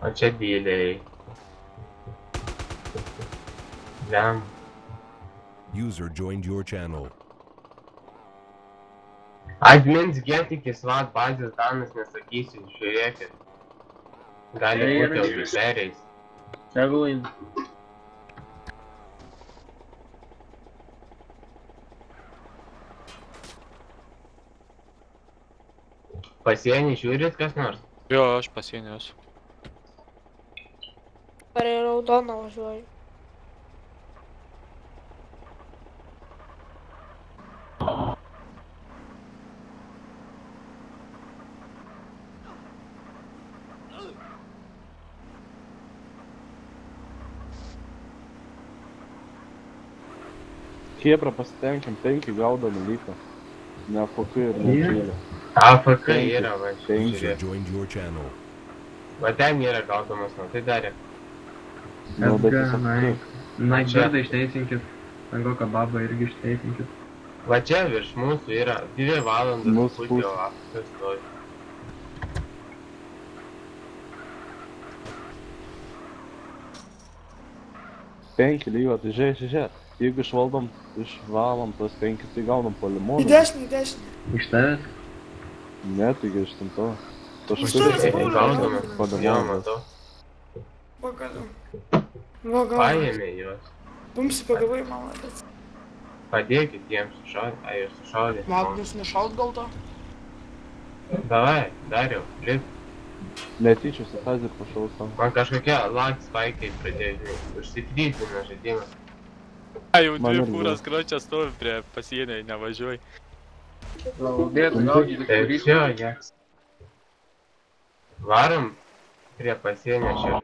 O čia dyliai. Lem. User joined your channel. Admins getikis vat bazės danas nesakysiu, žiūrėkit. Gali būti audiperiais. Tegul eina. Pasienį žiūrit kas nors? Jo, aš pasienį esu. Ar į raudoną važiuoju? Chebra, pasitenkim, 5 gaudami liko. Ne AFK ir ne čėlė. AFK yra, va, User žiūrėk. joined your channel. Va ten yra gaudomas, nu tai darė. Nu, bet FG, tiesiog naik. Naik žardą išteisinkit. Tango kababą irgi išteisinkit. Va čia virš mūsų yra 2 valandas Mūsų pusė, pusė. o AFK stovi. penki liko, tai žiūrėk. Jeigu išvalom tos 5, tai gaunam Į polimoną. dešinį, į dešinį. Iš tavęs? Ne, taigi iš tam to. Už Aš tavęs Tai Paulius, gaudomas, Paulius. jo, matau. Pagaliau. Va, gal. Paėmė juos. Bumsi pagavai, mama. Padėkit jiems sušaudyti. Ai, jūs sušaudėt. Magnus nešaut gal to? Davai, dariau, lip. Netyčia su Tazer pašau savo. Man kažkokie lag spaikai pradėjo užsitrytina žaidimą. A, jau Man dvi irgi. fūras kročia stovi prie pasienio, nevažiuoji. Dėtų gaudyti Taip, kurį. jo, jeks. Varom prie pasienio čia.